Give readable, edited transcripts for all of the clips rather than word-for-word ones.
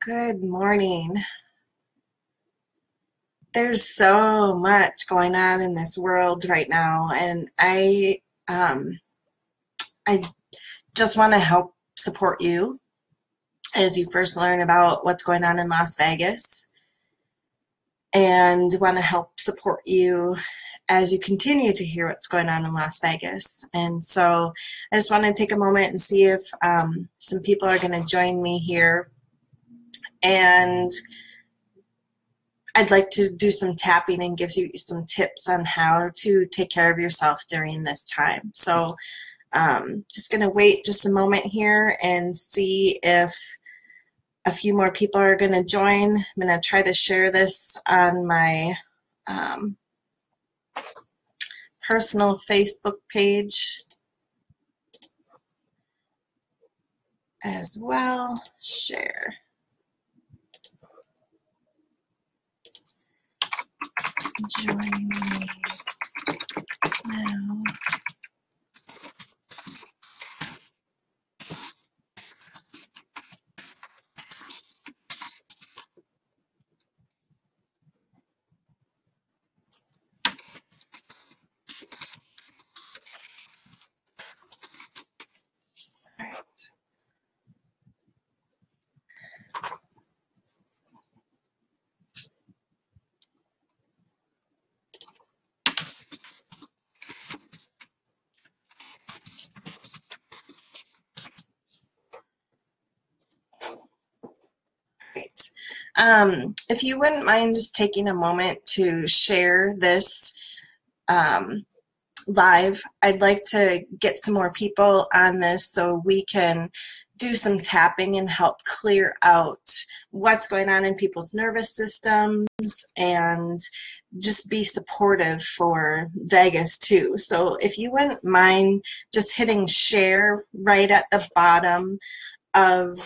Good morning. There's so much going on in this world right now, and I just want to help support you as you first learn about what's going on in Las Vegas, and want to help support you as you continue to hear what's going on in Las Vegas. And so I just want to take a moment and see if some people are going to join me here. And I'd like to do some tapping and give you some tips on how to take care of yourself during this time. So just going to wait just a moment here and see if a few more people are going to join. I'm going to try to share this on my personal Facebook page as well. Share. Join me now. All right. If you wouldn't mind just taking a moment to share this live, I'd like to get some more people on this so we can do some tapping and help clear out what's going on in people's nervous systems and just be supportive for Vegas too. So if you wouldn't mind just hitting share right at the bottom of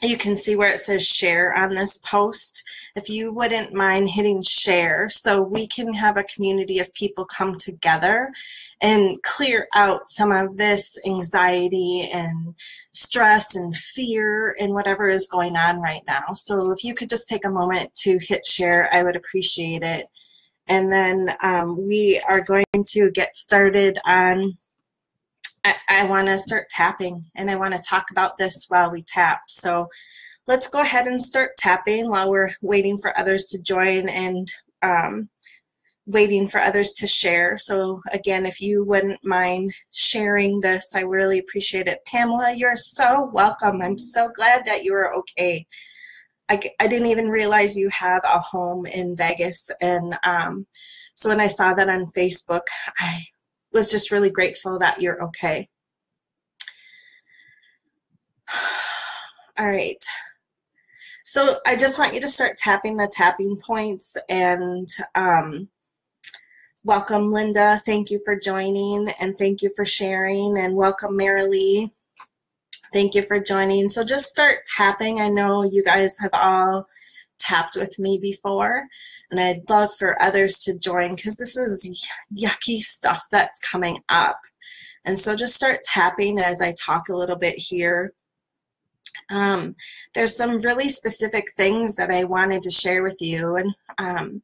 you can see where it says share on this post. If you wouldn't mind hitting share so we can have a community of people come together and clear out some of this anxiety and stress and fear and whatever is going on right now. So if you could just take a moment to hit share, I would appreciate it. And then we are going to get started on I want to start tapping, and I want to talk about this while we tap. So let's go ahead and start tapping while we're waiting for others to join and waiting for others to share. So again, if you wouldn't mind sharing this, I really appreciate it. Pamela, you're so welcome. I'm so glad that you are okay. I didn't even realize you have a home in Vegas. And so when I saw that on Facebook, I was just really grateful that you're okay. All right. So I just want you to start tapping the tapping points, and welcome Linda. Thank you for joining, and thank you for sharing, and welcome Marilee. Thank you for joining. So just start tapping. I know you guys have all tapped with me before, and I'd love for others to join because this is yucky stuff that's coming up. And so just start tapping as I talk a little bit here. There's some really specific things that I wanted to share with you, and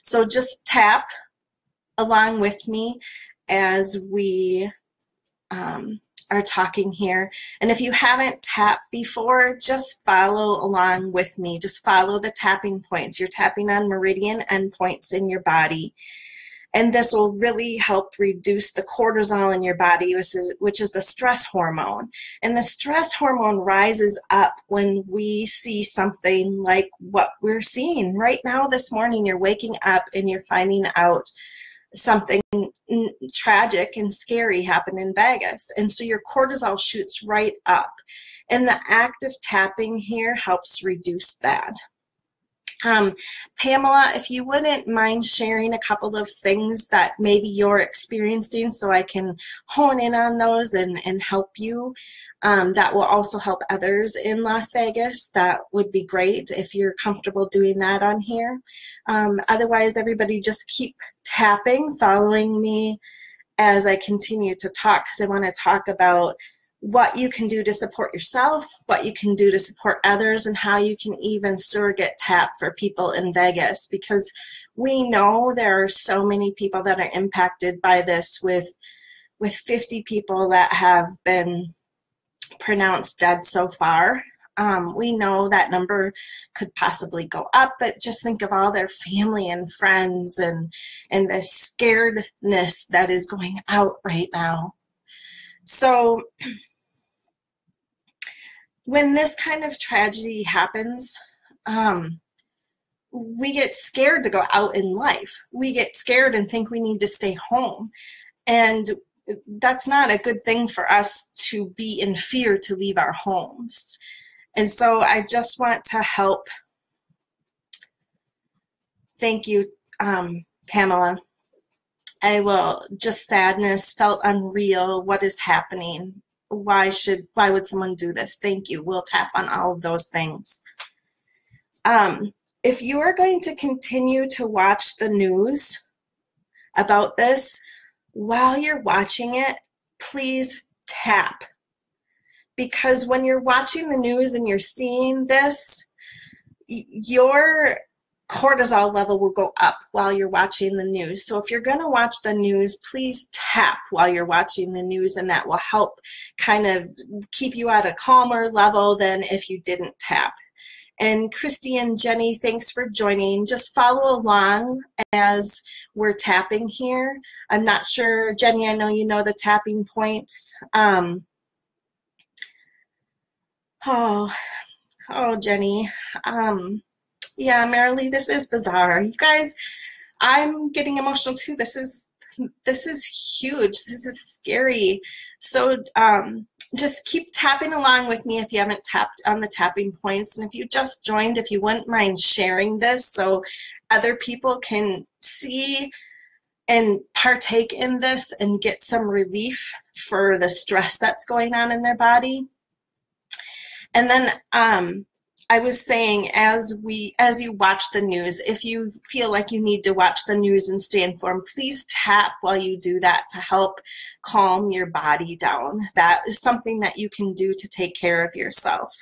so just tap along with me as we are talking here. And if you haven't tapped before, just follow along with me. Just follow the tapping points. You're tapping on meridian endpoints in your body. And this will really help reduce the cortisol in your body, which is the stress hormone. And the stress hormone rises up when we see something like what we're seeing. Right now, this morning, you're waking up and you're finding out something tragic and scary happened in Vegas. And so your cortisol shoots right up. And the act of tapping here helps reduce that. Pamela, if you wouldn't mind sharing a couple of things that maybe you're experiencing so I can hone in on those and help you, that will also help others in Las Vegas. That would be great if you're comfortable doing that on here. Otherwise, everybody just keep tapping, following me as I continue to talk, because I want to talk about what you can do to support yourself, what you can do to support others, and how you can even surrogate tap for people in Vegas, because we know there are so many people that are impacted by this, with 50 people that have been pronounced dead so far. We know that number could possibly go up, but just think of all their family and friends and the scaredness that is going out right now. So when this kind of tragedy happens, we get scared to go out in life. We get scared and think we need to stay home. And that's not a good thing for us, to be in fear to leave our homes. And so I just want to help. Thank you, Pamela. I will, just sadness, felt unreal. What is happening? Why would someone do this? Thank you. We'll tap on all of those things. If you are going to continue to watch the news about this, while you're watching it, please tap. Because when you're watching the news and you're seeing this, your cortisol level will go up while you're watching the news. So if you're going to watch the news, please tap while you're watching the news, and that will help kind of keep you at a calmer level than if you didn't tap. And Christy and Jenny, thanks for joining. Just follow along as we're tapping here. I'm not sure, Jenny, I know you know the tapping points. Oh, Jenny. Yeah, Marilee, this is bizarre. You guys, I'm getting emotional too. This is huge. This is scary. So just keep tapping along with me if you haven't tapped on the tapping points. And if you just joined, if you wouldn't mind sharing this so other people can see and partake in this and get some relief for the stress that's going on in their body. And then I was saying, as you watch the news, if you feel like you need to watch the news and stay informed, please tap while you do that to help calm your body down. That is something that you can do to take care of yourself.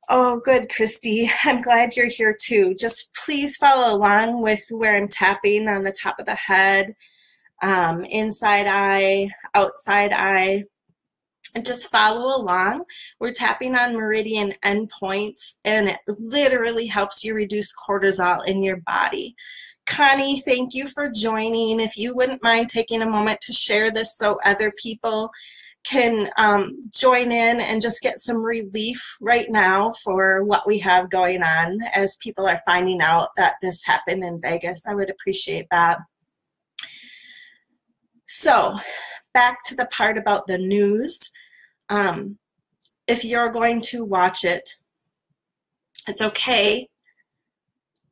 Oh, good, Christy. I'm glad you're here too. Just please follow along with where I'm tapping on the top of the head, inside eye, outside eye. And just follow along. We're tapping on meridian endpoints, and it literally helps you reduce cortisol in your body. Connie, thank you for joining. If you wouldn't mind taking a moment to share this so other people can join in and just get some relief right now for what we have going on as people are finding out that this happened in Vegas. I would appreciate that. So back to the part about the news. If you're going to watch it, it's okay.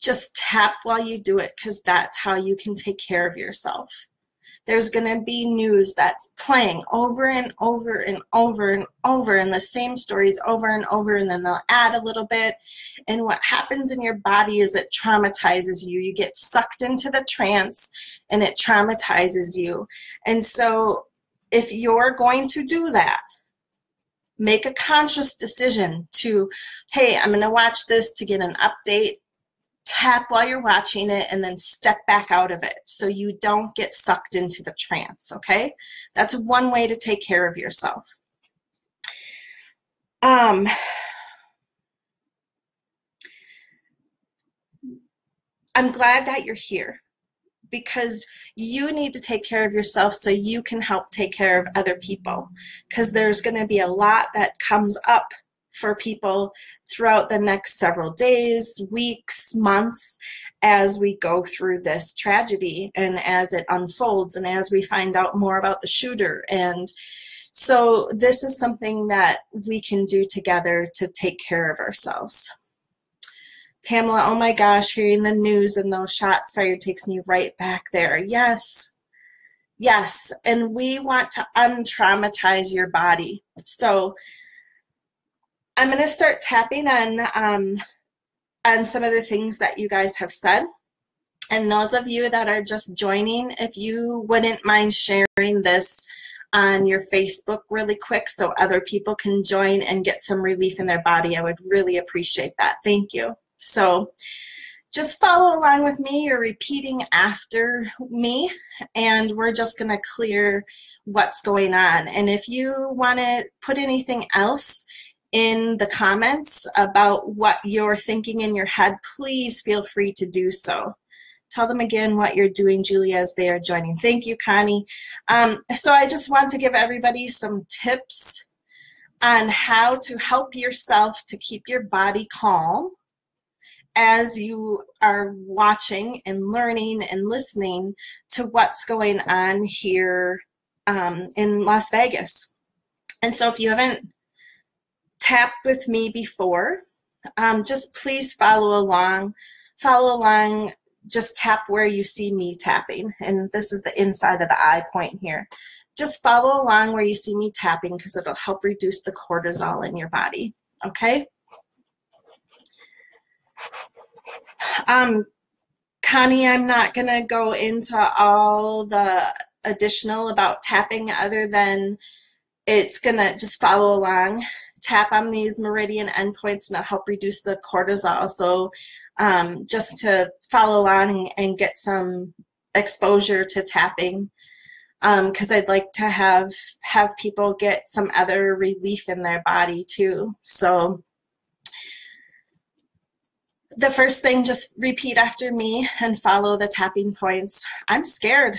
Just tap while you do it, because that's how you can take care of yourself. There's going to be news that's playing over and over and over and over, and the same stories over and over, and then they'll add a little bit. And what happens in your body is it traumatizes you. You get sucked into the trance, and it traumatizes you. And so if you're going to do that, make a conscious decision to, hey, I'm going to watch this to get an update. Tap while you're watching it, and then step back out of it so you don't get sucked into the trance, okay? That's one way to take care of yourself. I'm glad that you're here, because you need to take care of yourself so you can help take care of other people, because there's going to be a lot that comes up for people throughout the next several days, weeks, months, as we go through this tragedy and as it unfolds and as we find out more about the shooter. And so this is something that we can do together to take care of ourselves. Pamela, oh my gosh, hearing the news and those shots fired takes me right back there. Yes, yes, and we want to untraumatize your body. So I'm going to start tapping on some of the things that you guys have said. And those of you that are just joining, if you wouldn't mind sharing this on your Facebook really quick so other people can join and get some relief in their body. I would really appreciate that. Thank you. So just follow along with me. You're repeating after me, and we're just going to clear what's going on. And if you want to put anything else in the comments about what you're thinking in your head, please feel free to do so. Tell them again what you're doing, Julia, as they are joining. Thank you, Connie. So I just want to give everybody some tips on how to help yourself to keep your body calm as you are watching and learning and listening to what's going on here in Las Vegas. And so if you haven't tapped with me before, just please follow along. Follow along, just tap where you see me tapping. And this is the inside of the eye point here. Just follow along where you see me tapping because it'll help reduce the cortisol in your body, okay? Connie, I'm not going to go into all the additional about tapping other than it's going to just follow along. Tap on these meridian endpoints and it'll help reduce the cortisol. So just to follow along and get some exposure to tapping, because I'd like to have people get some other relief in their body too. So the first thing, just repeat after me and follow the tapping points. I'm scared.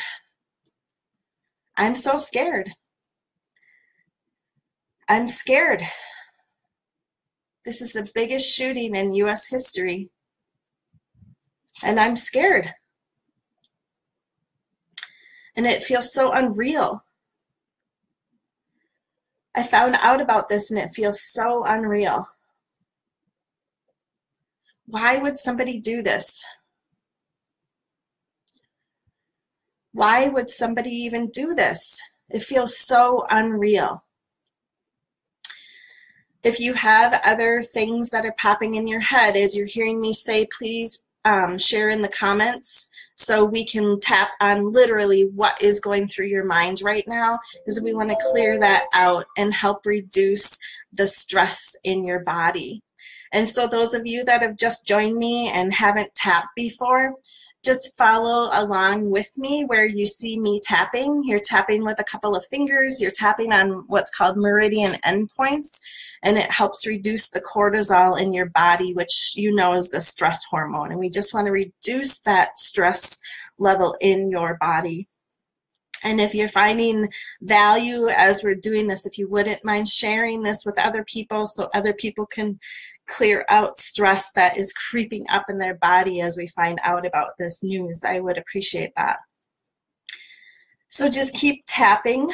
I'm so scared. I'm scared. This is the biggest shooting in U.S. history, and I'm scared. And it feels so unreal. I found out about this, and it feels so unreal. Why would somebody do this? Why would somebody even do this? It feels so unreal. If you have other things that are popping in your head as you're hearing me say, please share in the comments so we can tap on literally what is going through your mind right now, because we want to clear that out and help reduce the stress in your body. And so those of you that have just joined me and haven't tapped before, just follow along with me where you see me tapping. You're tapping with a couple of fingers. You're tapping on what's called meridian endpoints, and it helps reduce the cortisol in your body, which you know is the stress hormone. And we just want to reduce that stress level in your body. And if you're finding value as we're doing this, if you wouldn't mind sharing this with other people so other people can clear out stress that is creeping up in their body as we find out about this news, I would appreciate that. So just keep tapping.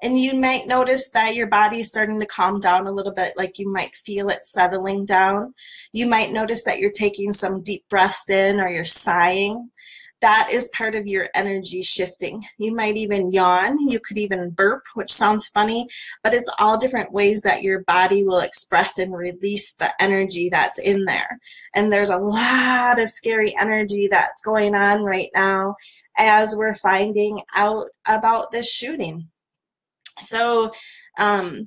And you might notice that your body is starting to calm down a little bit, like you might feel it settling down. You might notice that you're taking some deep breaths in or you're sighing. That is part of your energy shifting. You might even yawn. You could even burp, which sounds funny, but it's all different ways that your body will express and release the energy that's in there. And there's a lot of scary energy that's going on right now as we're finding out about this shooting. So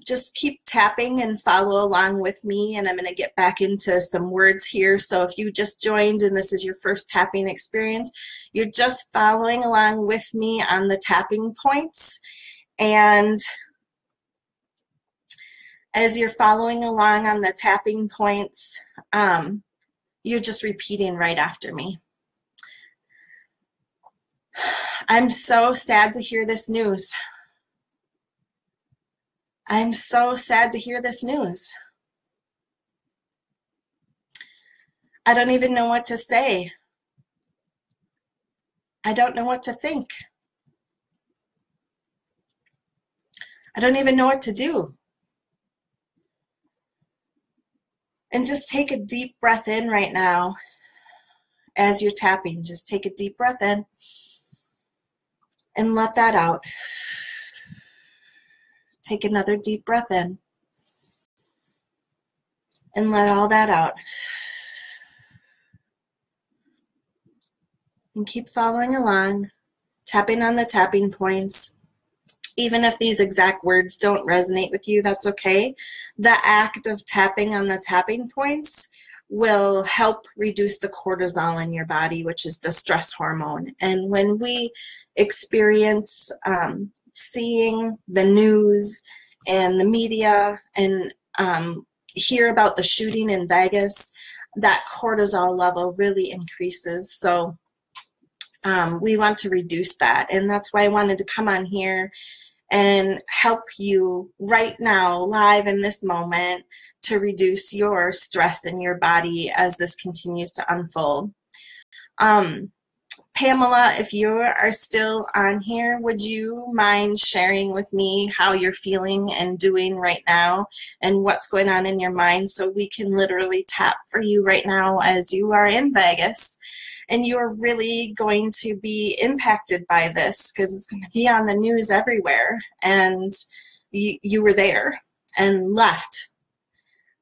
just keep tapping and follow along with me, and I'm going to get back into some words here. So if you just joined and this is your first tapping experience, you're just following along with me on the tapping points. And as you're following along on the tapping points, you're just repeating right after me. I'm so sad to hear this news. I'm so sad to hear this news. I don't even know what to say. I don't know what to think. I don't even know what to do. And just take a deep breath in right now as you're tapping. Just take a deep breath in and let that out. Take another deep breath in and let all that out. And keep following along, tapping on the tapping points. Even if these exact words don't resonate with you, that's okay. The act of tapping on the tapping points will help reduce the cortisol in your body, which is the stress hormone. And when we experience seeing the news and the media and hear about the shooting in Vegas, that cortisol level really increases. So we want to reduce that. And that's why I wanted to come on here and help you right now, live in this moment, to reduce your stress in your body as this continues to unfold. Pamela, if you are still on here, would you mind sharing with me how you're feeling and doing right now and what's going on in your mind, so we can literally tap for you right now as you are in Vegas and you are really going to be impacted by this because it's going to be on the news everywhere, and you were there and left.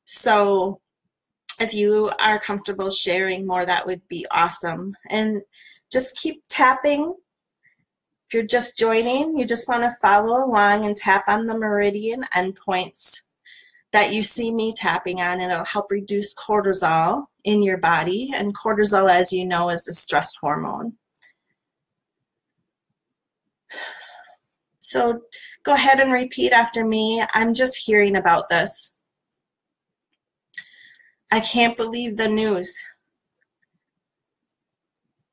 So if you are comfortable sharing more, that would be awesome. And just keep tapping. If you're just joining, you just want to follow along and tap on the meridian endpoints that you see me tapping on, and it'll help reduce cortisol in your body. And cortisol, as you know, is a stress hormone. So go ahead and repeat after me. I'm just hearing about this. I can't believe the news.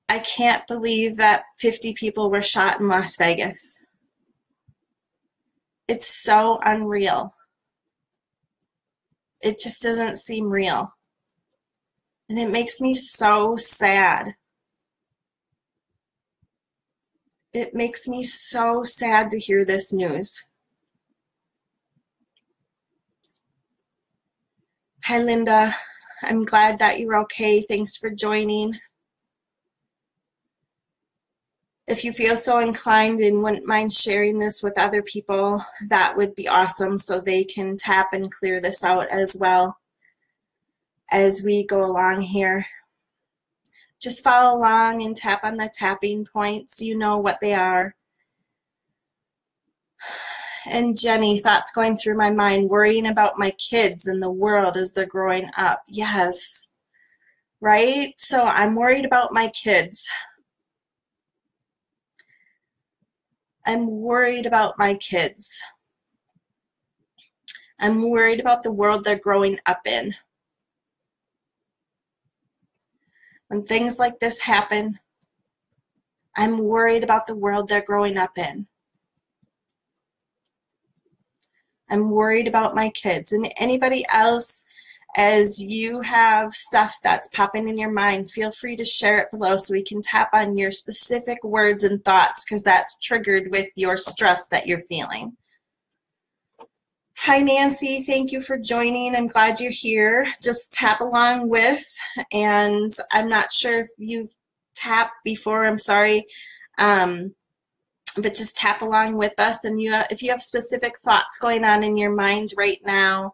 I can't believe that 50 people were shot in Las Vegas. It's so unreal. It just doesn't seem real. And it makes me so sad. It makes me so sad to hear this news. Hi, Linda. I'm glad that you're okay. Thanks for joining. If you feel so inclined and wouldn't mind sharing this with other people, that would be awesome, so they can tap and clear this out as well as we go along here. Just follow along and tap on the tapping points. You know what they are. And Jenny, thoughts going through my mind, worrying about my kids and the world as they're growing up. Yes, right? So I'm worried about my kids. I'm worried about my kids. I'm worried about the world they're growing up in. When things like this happen, I'm worried about the world they're growing up in. I'm worried about my kids. And anybody else, as you have stuff that's popping in your mind, feel free to share it below so we can tap on your specific words and thoughts, because that's triggered with your stress that you're feeling. Hi, Nancy. Thank you for joining. I'm glad you're here. Just tap along with, and I'm not sure if you've tapped before. I'm sorry. But just tap along with us. And if you have specific thoughts going on in your mind right now,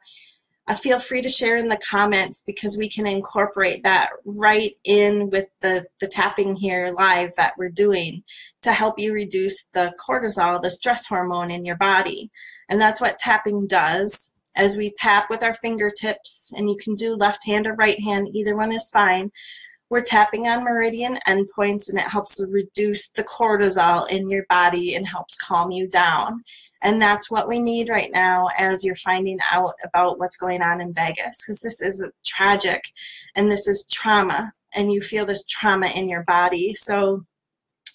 feel free to share in the comments, because we can incorporate that right in with the tapping here live that we're doing to help you reduce the cortisol, the stress hormone in your body. And that's what tapping does. As we tap with our fingertips, and you can do left hand or right hand, either one is fine. We're tapping on meridian endpoints, and it helps reduce the cortisol in your body and helps calm you down. And that's what we need right now as you're finding out about what's going on in Vegas, because this is tragic and this is trauma, and you feel this trauma in your body. So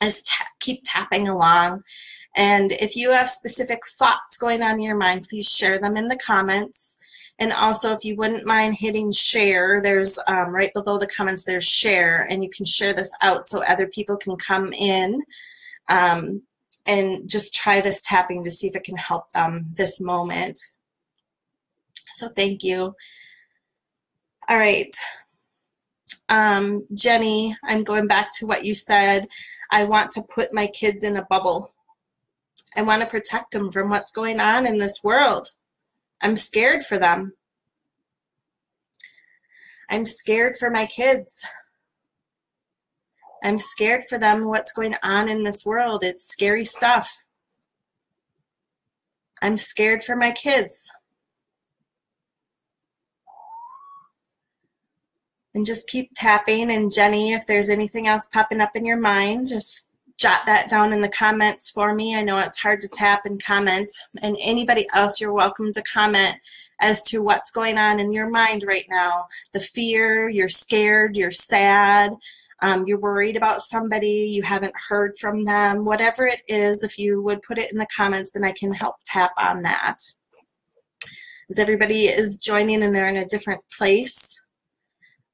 just keep tapping along. And if you have specific thoughts going on in your mind, please share them in the comments. And also, if you wouldn't mind hitting share, there's right below the comments, there's share, and you can share this out so other people can come in and just try this tapping to see if it can help them this moment. So thank you. All right. Jenny, I'm going back to what you said. I want to put my kids in a bubble. I want to protect them from what's going on in this world. I'm scared for them. I'm scared for my kids. I'm scared for them, what's going on in this world. It's scary stuff. I'm scared for my kids. And just keep tapping. And Jenny, if there's anything else popping up in your mind, just jot that down in the comments for me. I know it's hard to tap and comment. And anybody else, you're welcome to comment as to what's going on in your mind right now. The fear, you're scared, you're sad, you're worried about somebody, you haven't heard from them. Whatever it is, if you would put it in the comments, then I can help tap on that. As everybody is joining and they're in a different place.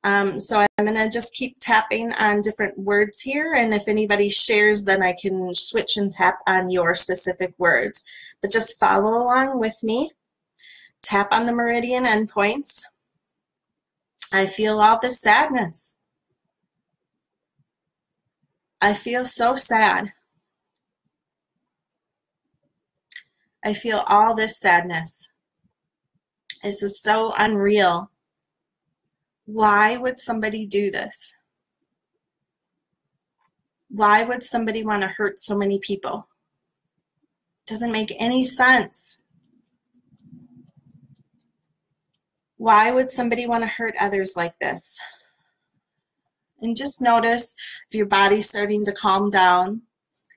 So I'm going to just keep tapping on different words here, and if anybody shares, then I can switch and tap on your specific words. But just follow along with me. Tap on the meridian endpoints. I feel all this sadness. I feel so sad. I feel all this sadness. This is so unreal. Why would somebody do this? Why would somebody want to hurt so many people? It doesn't make any sense. Why would somebody want to hurt others like this? And just notice if your body's starting to calm down.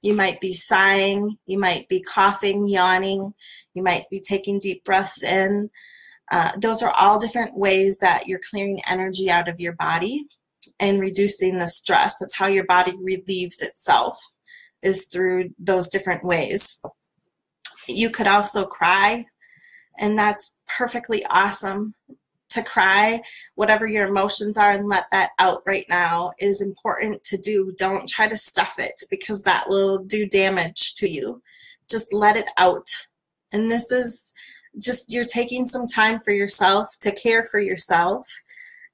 You might be sighing, you might be coughing, yawning, you might be taking deep breaths in. Those are all different ways that you're clearing energy out of your body and reducing the stress. That's how your body relieves itself, is through those different ways. You could also cry, and that's perfectly awesome. To cry, whatever your emotions are, and let that out right now is important to do. Don't try to stuff it, because that will do damage to you. Just let it out. And this is just, you're taking some time for yourself to care for yourself.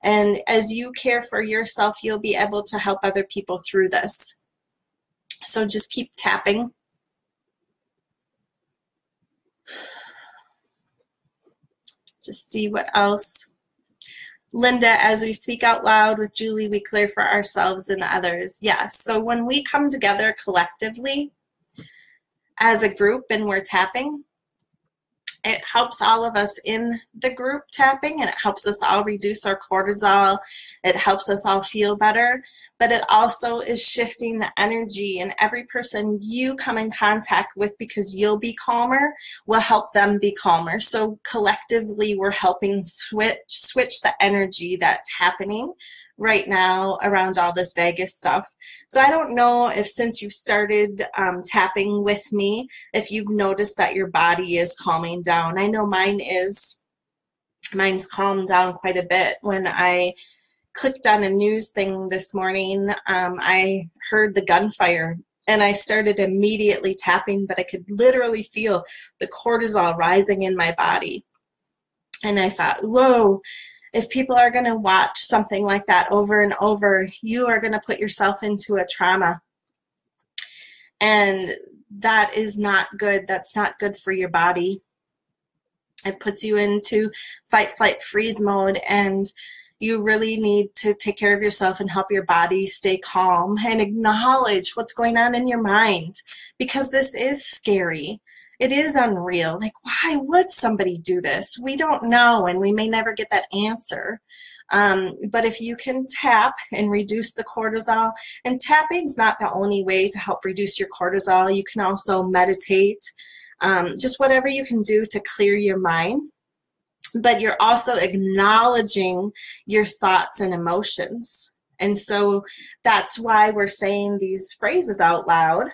And as you care for yourself, you'll be able to help other people through this. So just keep tapping. Just see what else. Linda, as we speak out loud with Julie, we clear for ourselves and others. Yes, so when we come together collectively as a group and we're tapping, it helps all of us in the group tapping, and it helps us all reduce our cortisol. It helps us all feel better, but it also is shifting the energy, and every person you come in contact with, because you'll be calmer, will help them be calmer. So collectively, we're helping switch the energy that's happening right now around all this vagus stuff. So I don't know if, since you've started tapping with me, if you've noticed that your body is calming down. I know mine is. Mine's calmed down quite a bit. When I clicked on a news thing this morning, I heard the gunfire, and I started immediately tapping, but I could literally feel the cortisol rising in my body. And I thought, whoa, if people are going to watch something like that over and over, you are going to put yourself into a trauma. And that is not good. That's not good for your body. It puts you into fight, flight, freeze mode, and you really need to take care of yourself and help your body stay calm and acknowledge what's going on in your mind, because this is scary. It is unreal. Like, why would somebody do this? We don't know, and we may never get that answer. But if you can tap and reduce the cortisol, and tapping is not the only way to help reduce your cortisol. You can also meditate, just whatever you can do to clear your mind. But you're also acknowledging your thoughts and emotions. And so that's why we're saying these phrases out loud.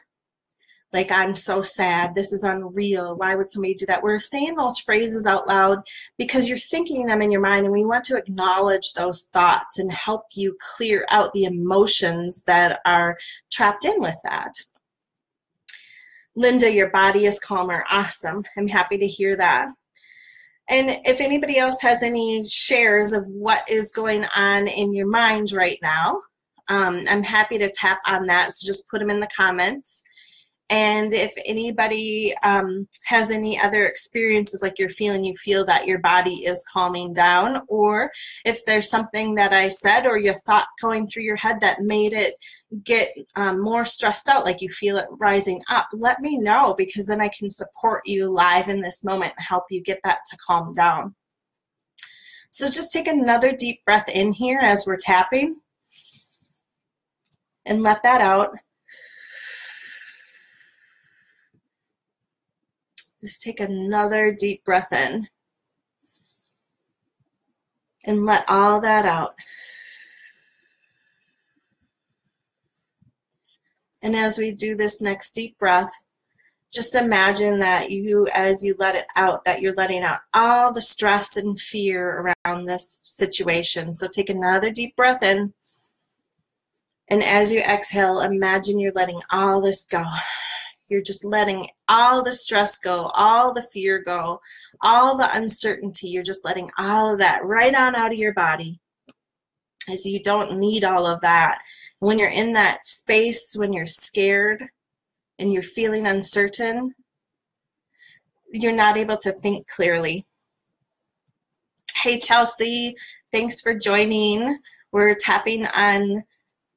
Like, I'm so sad, this is unreal, why would somebody do that? We're saying those phrases out loud because you're thinking them in your mind, and we want to acknowledge those thoughts and help you clear out the emotions that are trapped in with that. Linda, your body is calmer. Awesome. I'm happy to hear that. And if anybody else has any shares of what is going on in your mind right now, I'm happy to tap on that, so just put them in the comments. And if anybody has any other experiences like you feel that your body is calming down, or if there's something that I said or your thought going through your head that made it get more stressed out, like you feel it rising up, let me know, because then I can support you live in this moment and help you get that to calm down. So just take another deep breath in here as we're tapping and let that out. Just take another deep breath in and let all that out. And as we do this next deep breath, just imagine that as you let it out, that you're letting out all the stress and fear around this situation. So take another deep breath in. And as you exhale, imagine you're letting all this go. You're just letting all the stress go, all the fear go, all the uncertainty. You're just letting all of that right on out of your body, as you don't need all of that. When you're in that space, when you're scared and you're feeling uncertain, you're not able to think clearly. Hey, Chelsea, thanks for joining. We're tapping on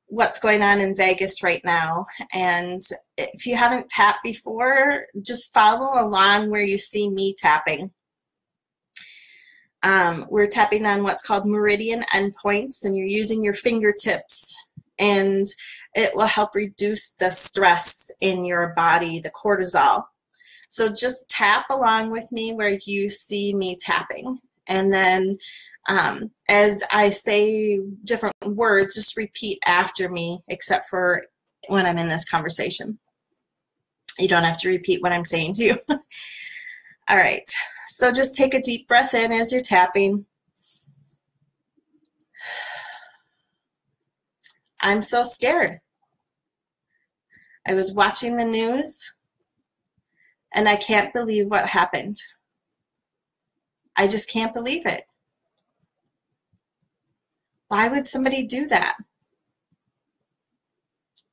what's going on in Vegas right now. And if you haven't tapped before, just follow along where you see me tapping. We're tapping on what's called meridian endpoints, and you're using your fingertips, and it will help reduce the stress in your body, the cortisol. So just tap along with me where you see me tapping. And then as I say different words, just repeat after me, except for when I'm in this conversation. You don't have to repeat what I'm saying to you. All right, so just take a deep breath in as you're tapping. I'm so scared. I was watching the news and I can't believe what happened. I just can't believe it. Why would somebody do that?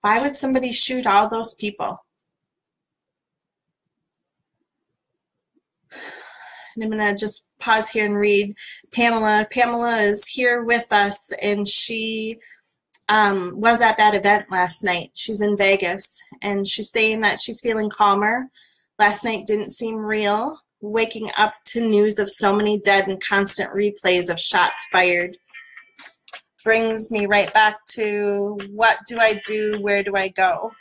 Why would somebody shoot all those people? And I'm going to just pause here and read Pamela. Pamela is here with us, and she was at that event last night. She's in Vegas, and she's saying that she's feeling calmer. Last night didn't seem real. Waking up to news of so many dead and constant replays of shots fired brings me right back to what do I do? Where do I go?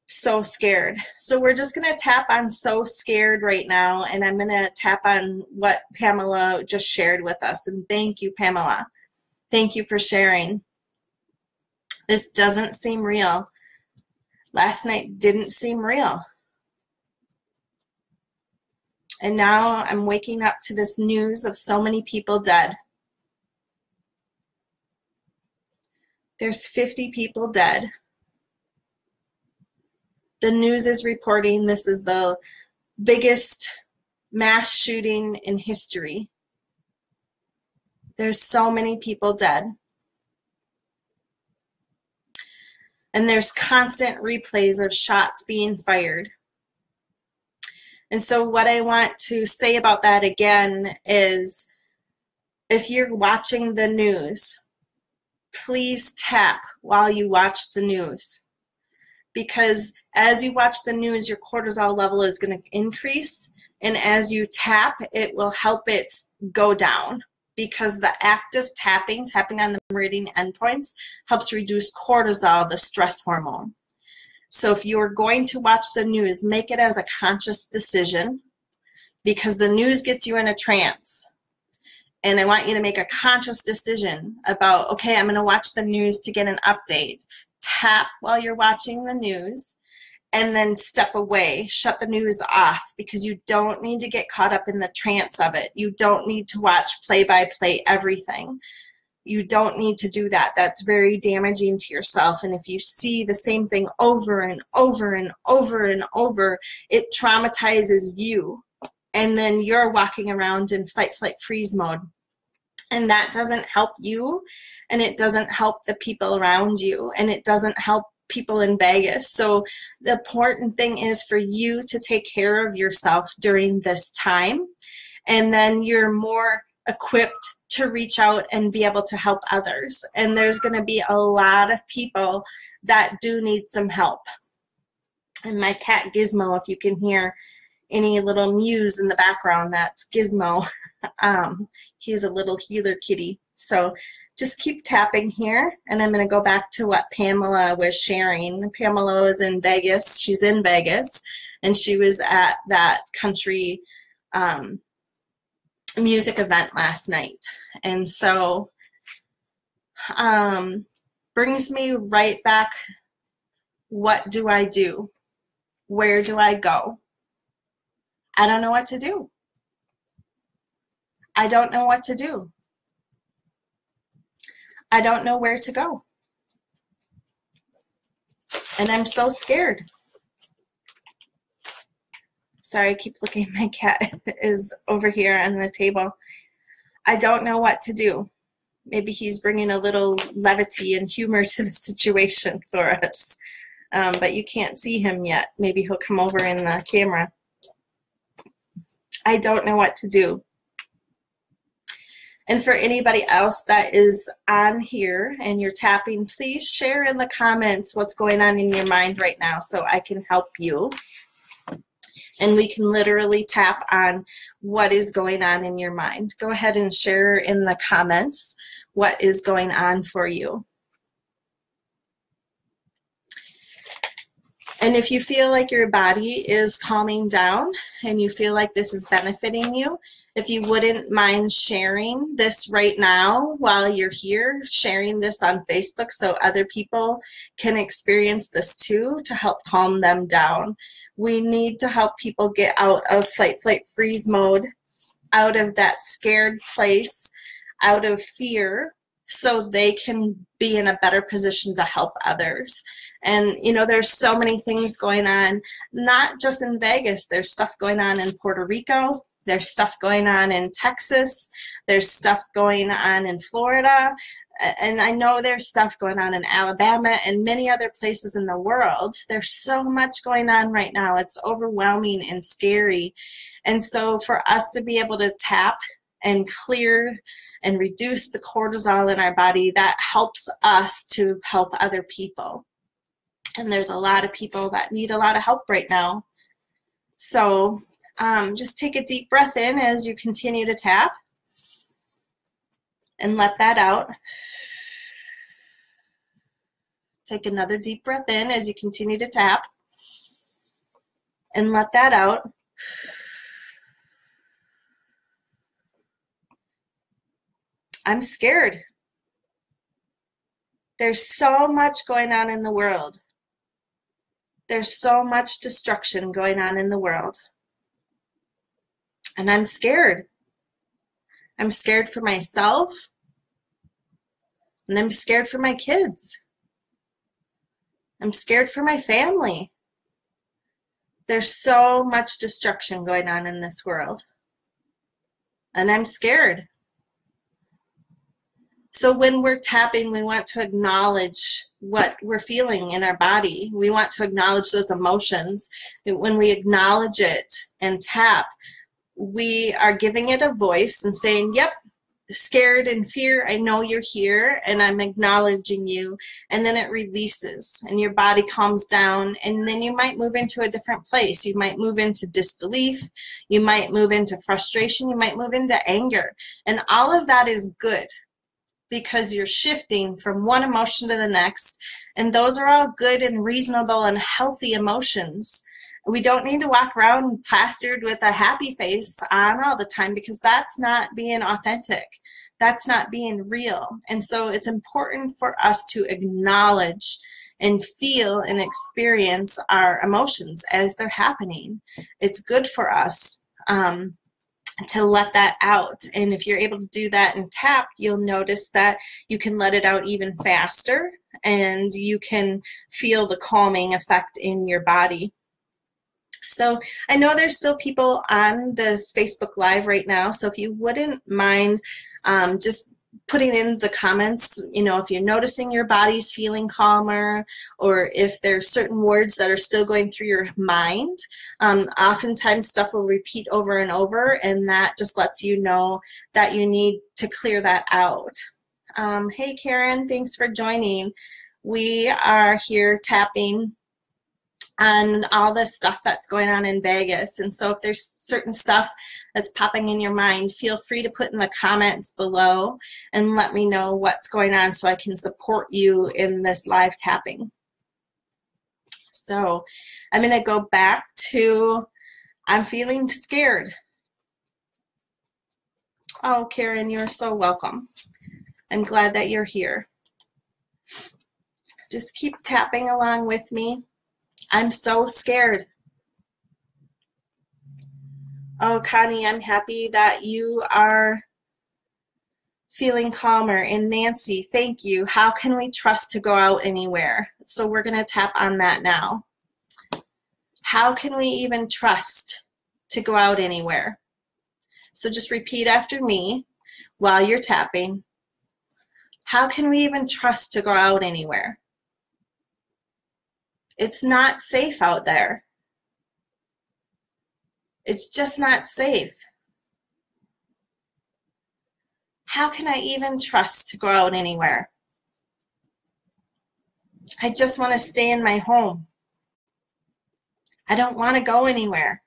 So scared. So we're just going to tap on so scared right now, and I'm going to tap on what Pamela just shared with us. And thank you, Pamela. Thank you for sharing. This doesn't seem real. Last night didn't seem real. And now I'm waking up to this news of so many people dead. There's 50 people dead. The news is reporting this is the biggest mass shooting in history. There's so many people dead. And there's constant replays of shots being fired. And so what I want to say about that again is, if you're watching the news, please tap while you watch the news. Because as you watch the news, your cortisol level is going to increase. And as you tap, it will help it go down. Because the act of tapping on the meridian endpoints, helps reduce cortisol, the stress hormone. So if you're going to watch the news, make it as a conscious decision, because the news gets you in a trance. And I want you to make a conscious decision about, okay, I'm going to watch the news to get an update. Tap while you're watching the news, and then step away, shut the news off, because you don't need to get caught up in the trance of it. You don't need to watch play-by-play everything. You don't need to do that. That's very damaging to yourself. And if you see the same thing over and over and over and over, it traumatizes you. And then you're walking around in fight, flight, freeze mode. And that doesn't help you, and it doesn't help the people around you, and it doesn't help people in Vegas. So the important thing is for you to take care of yourself during this time, and then you're more equipped to reach out and be able to help others. And there's going to be a lot of people that do need some help. And my cat Gizmo, if you can hear any little mews in the background, that's Gizmo. He's a little healer kitty. So just keep tapping here, and I'm going to go back to what Pamela was sharing. Pamela was in Vegas. She's in Vegas, and she was at that country music event last night. And so brings me right back. What do I do? Where do I go? I don't know what to do. I don't know what to do. I don't know where to go. And I'm so scared. Sorry, I keep looking. My cat is over here on the table. I don't know what to do. Maybe he's bringing a little levity and humor to the situation for us. But you can't see him yet. Maybe he'll come over in the camera. I don't know what to do. And for anybody else that is on here and you're tapping, please share in the comments what's going on in your mind right now so I can help you. And we can literally tap on what is going on in your mind. Go ahead and share in the comments what is going on for you. And if you feel like your body is calming down and you feel like this is benefiting you, if you wouldn't mind sharing this right now while you're here, sharing this on Facebook so other people can experience this too to help calm them down. We need to help people get out of fight, flight, freeze mode, out of that scared place, out of fear, so they can be in a better position to help others. And, you know, there's so many things going on, not just in Vegas. There's stuff going on in Puerto Rico. There's stuff going on in Texas. There's stuff going on in Florida. And I know there's stuff going on in Alabama and many other places in the world. There's so much going on right now. It's overwhelming and scary. And so for us to be able to tap and clear and reduce the cortisol in our body, that helps us to help other people. And there's a lot of people that need a lot of help right now. So just take a deep breath in as you continue to tap and let that out. Take another deep breath in as you continue to tap and let that out. I'm scared. There's so much going on in the world. There's so much destruction going on in the world. And I'm scared. I'm scared for myself. And I'm scared for my kids. I'm scared for my family. There's so much destruction going on in this world. And I'm scared. So when we're tapping, we want to acknowledge what we're feeling in our body. We want to acknowledge those emotions. When we acknowledge it and tap, we are giving it a voice and saying, yep, scared and fear, I know you're here and I'm acknowledging you. And then it releases and your body calms down, and then you might move into a different place. You might move into disbelief. You might move into frustration. You might move into anger. And all of that is good, because you're shifting from one emotion to the next, and those are all good and reasonable and healthy emotions. We don't need to walk around plastered with a happy face on all the time, because that's not being authentic. That's not being real. And so it's important for us to acknowledge and feel and experience our emotions as they're happening. It's good for us to let that out. And if you're able to do that and tap, you'll notice that you can let it out even faster, and you can feel the calming effect in your body. So I know there's still people on this Facebook Live right now, so if you wouldn't mind just putting in the comments, you know, if you're noticing your body's feeling calmer, or if there's certain words that are still going through your mind. Oftentimes stuff will repeat over and over, and that just lets you know that you need to clear that out. Hey Karen, thanks for joining. We are here tapping on all the stuff that's going on in Vegas. And so if there's certain stuff that's popping in your mind, feel free to put in the comments below and let me know what's going on so I can support you in this live tapping. So I'm going to go back to, I'm feeling scared. Oh, Karen, you're so welcome. I'm glad that you're here. Just keep tapping along with me. I'm so scared. Oh, Connie, I'm happy that you are feeling calmer. And Nancy, thank you. How can we trust to go out anywhere? So we're going to tap on that now. How can we even trust to go out anywhere? So just repeat after me while you're tapping. How can we even trust to go out anywhere? It's not safe out there. It's just not safe. How can I even trust to go out anywhere? I just want to stay in my home. I don't want to go anywhere.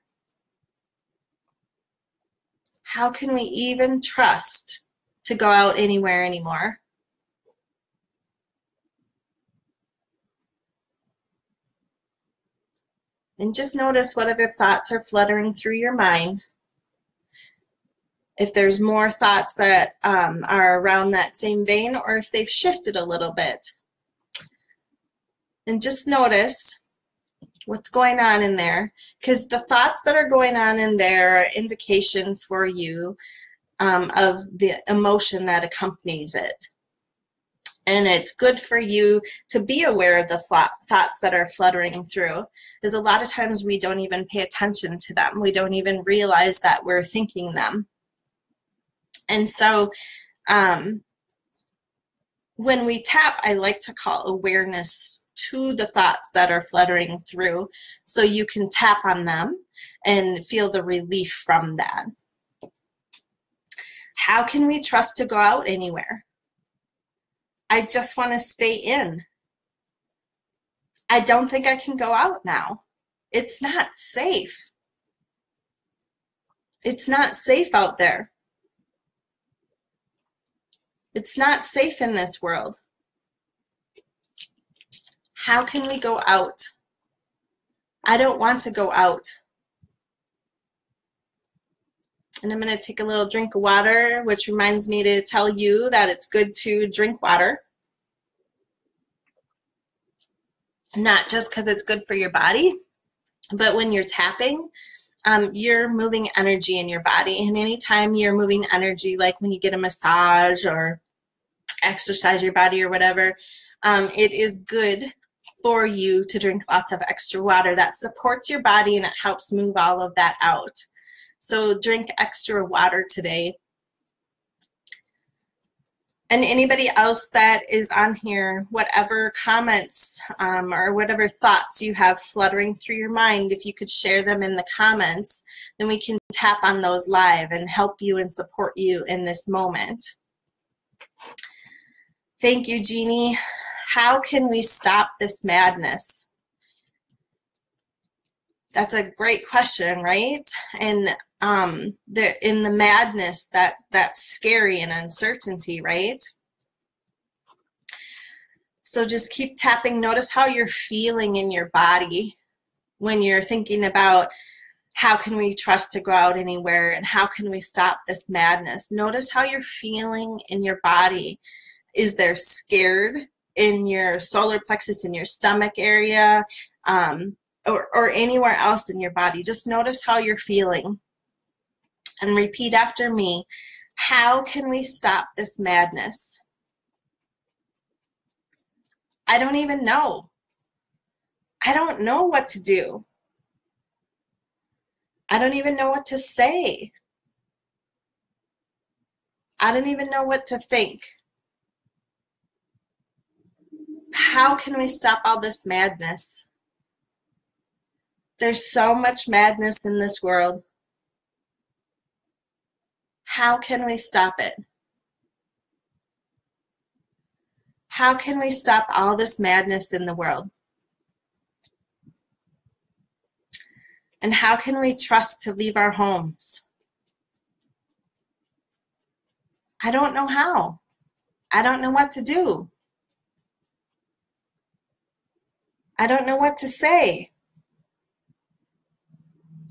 How can we even trust to go out anywhere anymore? And just notice what other thoughts are fluttering through your mind. If there's more thoughts that are around that same vein, or if they've shifted a little bit. And just notice what's going on in there, because the thoughts that are going on in there are indication for you of the emotion that accompanies it. And it's good for you to be aware of the thoughts that are fluttering through, because a lot of times we don't even pay attention to them. We don't even realize that we're thinking them. And so when we tap, I like to call awareness to the thoughts that are fluttering through, so you can tap on them and feel the relief from that. How can we trust to go out anywhere? I just want to stay in. I don't think I can go out now. It's not safe. It's not safe out there. It's not safe in this world. How can we go out? I don't want to go out. And I'm going to take a little drink of water, which reminds me to tell you that it's good to drink water. Not just because it's good for your body, but when you're tapping, you're moving energy in your body. And anytime you're moving energy, like when you get a massage or exercise your body or whatever, it is good for you to drink lots of extra water. That supports your body and it helps move all of that out. So drink extra water today. And anybody else that is on here, whatever comments or whatever thoughts you have fluttering through your mind, if you could share them in the comments, then we can tap on those live and help you and support you in this moment. Thank you, Jeannie. How can we stop this madness? That's a great question, right? And in the madness, that's scary and uncertainty, right? So just keep tapping. Notice how you're feeling in your body when you're thinking about how can we trust to go out anywhere and how can we stop this madness. Notice how you're feeling in your body. Is there scared in your solar plexus, in your stomach area, or anywhere else in your body? Just notice how you're feeling. And repeat after me. How can we stop this madness? I don't even know. I don't know what to do. I don't even know what to say. I don't even know what to think. How can we stop all this madness? There's so much madness in this world. How can we stop it? How can we stop all this madness in the world? And how can we trust to leave our homes? I don't know how. I don't know what to do. I don't know what to say.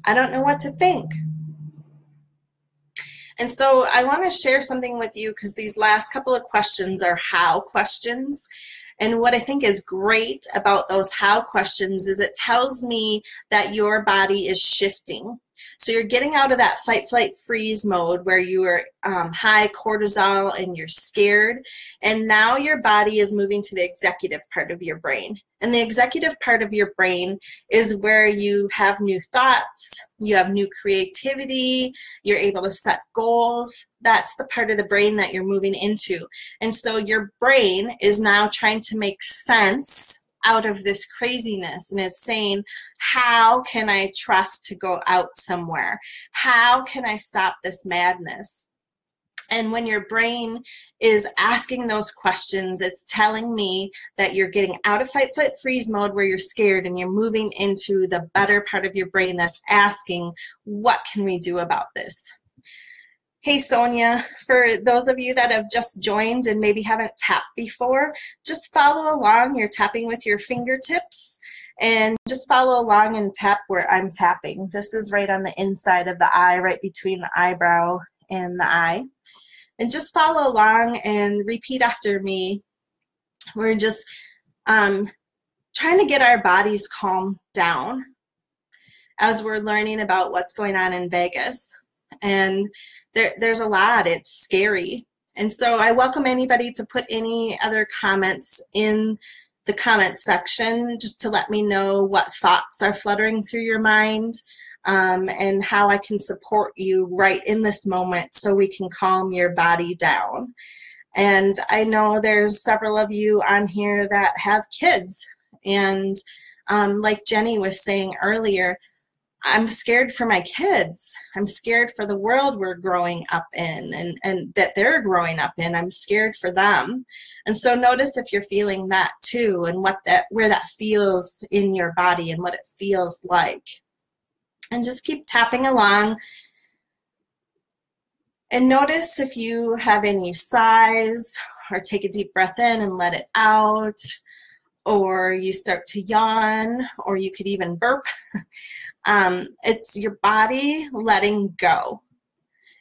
I don't know what to think. And so I want to share something with you because these last couple of questions are how questions. And what I think is great about those how questions is it tells me that your body is shifting. So you're getting out of that fight, flight, freeze mode where you are high cortisol and you're scared. And now your body is moving to the executive part of your brain. And the executive part of your brain is where you have new thoughts, you have new creativity, you're able to set goals. That's the part of the brain that you're moving into. And so your brain is now trying to make sense out of this craziness, and it's saying, how can I trust to go out somewhere? How can I stop this madness? And when your brain is asking those questions, it's telling me that you're getting out of fight, flight, freeze mode where you're scared, and you're moving into the better part of your brain that's asking, what can we do about this? Hey, Sonia, for those of you that have just joined and maybe haven't tapped before, just follow along. You're tapping with your fingertips, and just follow along and tap where I'm tapping. This is right on the inside of the eye, right between the eyebrow and the eye. And just follow along and repeat after me. We're just trying to get our bodies calmed down as we're learning about what's going on in Vegas. And there's a lot. It's scary. And so I welcome anybody to put any other comments in the comments section just to let me know what thoughts are fluttering through your mind, and how I can support you right in this moment so we can calm your body down. And I know there's several of you on here that have kids. And like Jenny was saying earlier, I'm scared for my kids. I'm scared for the world we're growing up in and that they're growing up in. I'm scared for them. And so notice if you're feeling that too, and where that feels in your body and what it feels like. And just keep tapping along. And notice if you have any sighs, or take a deep breath in and let it out, or you start to yawn, or you could even burp. It's your body letting go.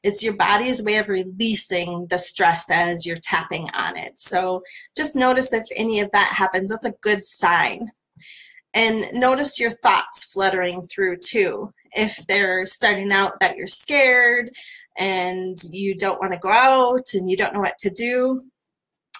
It's your body's way of releasing the stress as you're tapping on it. So just notice if any of that happens. That's a good sign. And notice your thoughts fluttering through too. If they're starting out that you're scared and you don't want to go out and you don't know what to do,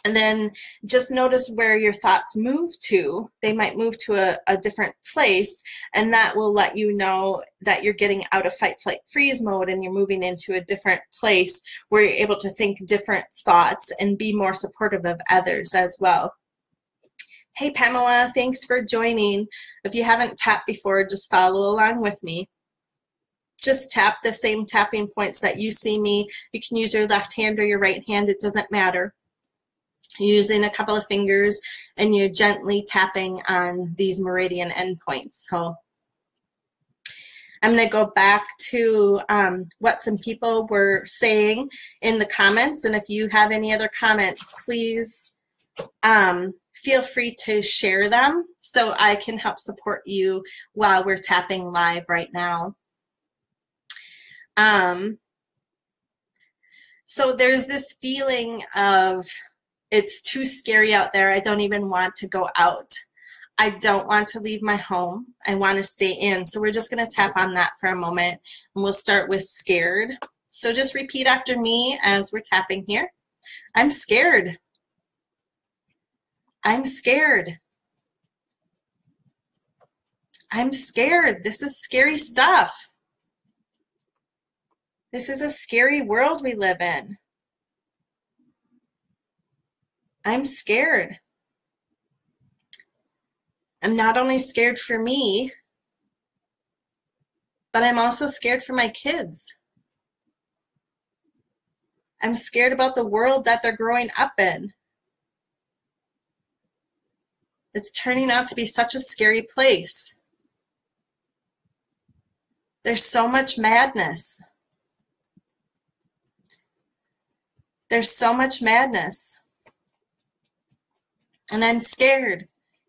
and then just notice where your thoughts move to. They might move to a different place, and that will let you know that you're getting out of fight, flight, freeze mode, and you're moving into a different place where you're able to think different thoughts and be more supportive of others as well. Hey, Pamela, thanks for joining. If you haven't tapped before, just follow along with me. Just tap the same tapping points that you see me. You can use your left hand or your right hand. It doesn't matter. Using a couple of fingers, and you're gently tapping on these meridian endpoints. So I'm going to go back to what some people were saying in the comments, and if you have any other comments, please feel free to share them so I can help support you while we're tapping live right now. So there's this feeling of, it's too scary out there. I don't even want to go out. I don't want to leave my home. I want to stay in. So we're just going to tap on that for a moment, and we'll start with scared. So just repeat after me as we're tapping here. I'm scared. I'm scared. I'm scared. This is scary stuff. This is a scary world we live in. I'm scared. I'm not only scared for me, but I'm also scared for my kids. I'm scared about the world that they're growing up in. It's turning out to be such a scary place. There's so much madness. There's so much madness. And I'm scared.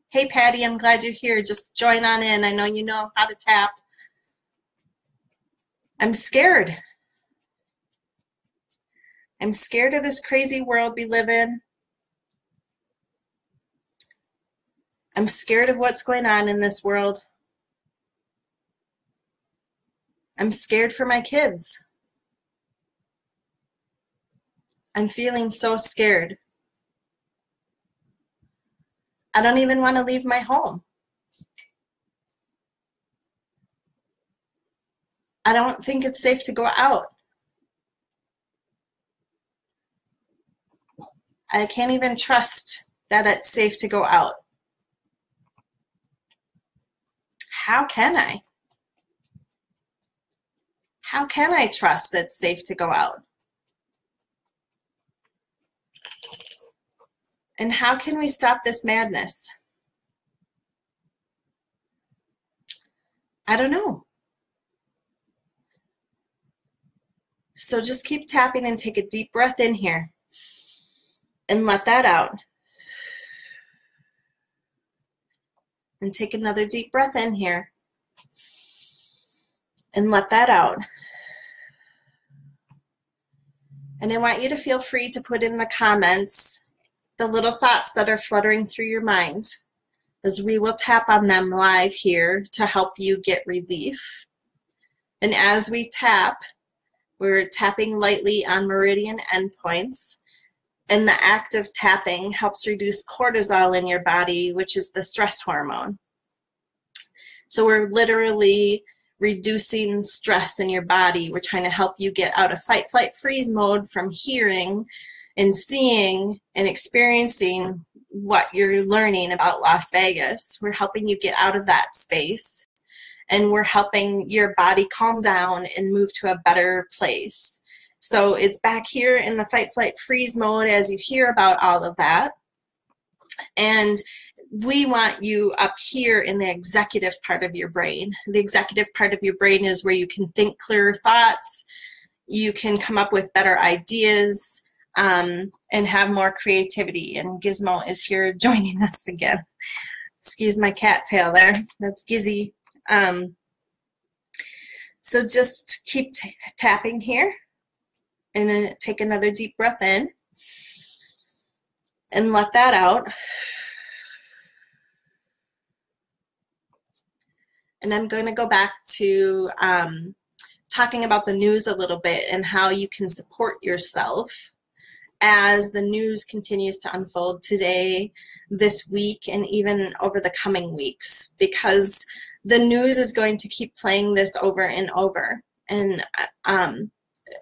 Hey, Patty, I'm glad you're here. Just join on in. I know you know how to tap. I'm scared. I'm scared of this crazy world we live in. I'm scared of what's going on in this world. I'm scared for my kids. I'm feeling so scared. I don't even want to leave my home. I don't think it's safe to go out. I can't even trust that it's safe to go out. How can I? How can I trust that it's safe to go out? And how can we stop this madness? I don't know. So just keep tapping and take a deep breath in here and let that out. And take another deep breath in here and let that out. And I want you to feel free to put in the comments the little thoughts that are fluttering through your mind, as we will tap on them live here to help you get relief. And as we tap, we're tapping lightly on meridian endpoints, and the act of tapping helps reduce cortisol in your body, which is the stress hormone. So we're literally reducing stress in your body. We're trying to help you get out of fight, flight, freeze mode from hearing and seeing and experiencing what you're learning about Las Vegas. We're helping you get out of that space, and we're helping your body calm down and move to a better place. So it's back here in the fight, flight, freeze mode as you hear about all of that. And we want you up here in the executive part of your brain. The executive part of your brain is where you can think clearer thoughts, you can come up with better ideas, and have more creativity. And Gizmo is here joining us again. Excuse my cattail there. That's Gizzy. So just keep tapping here, and then take another deep breath in and let that out. And I'm going to go back to talking about the news a little bit and how you can support yourself as the news continues to unfold today, this week, and even over the coming weeks, because the news is going to keep playing this over and over. And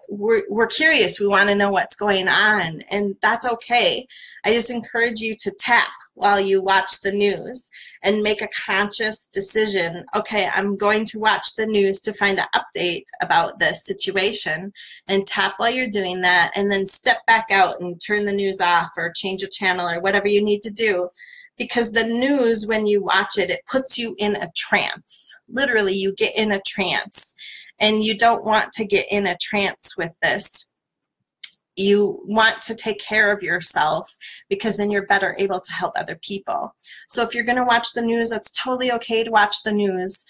we're curious. We want to know what's going on, and that's okay. I just encourage you to tap while you watch the news and make a conscious decision. Okay, I'm going to watch the news to find an update about this situation, and tap while you're doing that, and then step back out and turn the news off or change a channel or whatever you need to do. Because the news, when you watch it, it puts you in a trance. Literally, you get in a trance. And you don't want to get in a trance with this. You want to take care of yourself, because then you're better able to help other people. So if you're going to watch the news, that's totally okay to watch the news.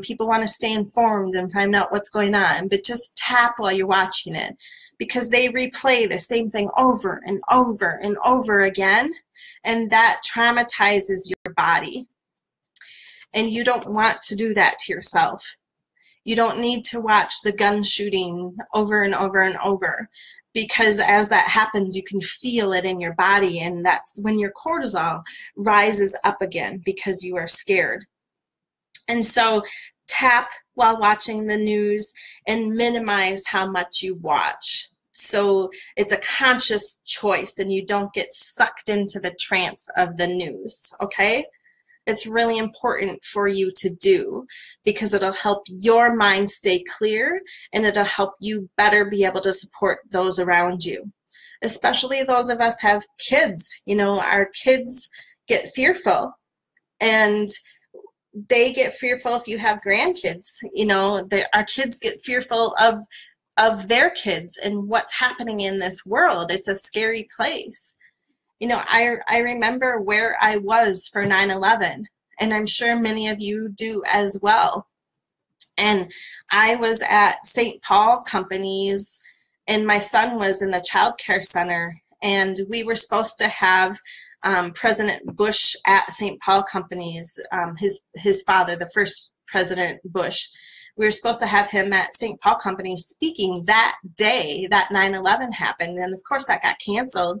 People want to stay informed and find out what's going on, but just tap while you're watching it, because they replay the same thing over and over and over again, and that traumatizes your body. And you don't want to do that to yourself. You don't need to watch the gun shooting over and over and over, because as that happens, you can feel it in your body, and that's when your cortisol rises up again because you are scared. And so tap while watching the news and minimize how much you watch. So it's a conscious choice and you don't get sucked into the trance of the news, okay? It's really important for you to do because it'll help your mind stay clear and it'll help you better be able to support those around you. Especially those of us have kids. You know, our kids get fearful, and they get fearful if you have grandkids. You know, our kids get fearful of their kids and what's happening in this world. It's a scary place. You know, I remember where I was for 9/11, and I'm sure many of you do as well. And I was at St. Paul Companies, and my son was in the child care center, and we were supposed to have President Bush at St. Paul Companies, his father, the first President Bush. We were supposed to have him at St. Paul Companies speaking that day that 9/11 happened, and of course that got canceled.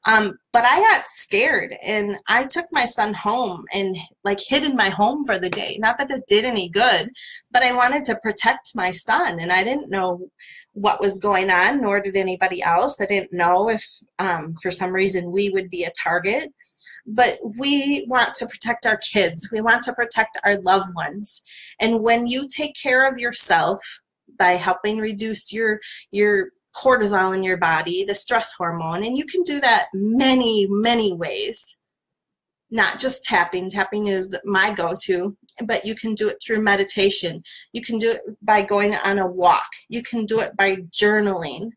But I got scared, and I took my son home and like hid in my home for the day. Not that it did any good, but I wanted to protect my son, and I didn't know what was going on, nor did anybody else. I didn't know if for some reason we would be a target. But we want to protect our kids. We want to protect our loved ones. And when you take care of yourself by helping reduce your cortisol in your body, the stress hormone, and you can do that many, many ways. Not just tapping. Tapping is my go-to, but you can do it through meditation. You can do it by going on a walk. You can do it by journaling.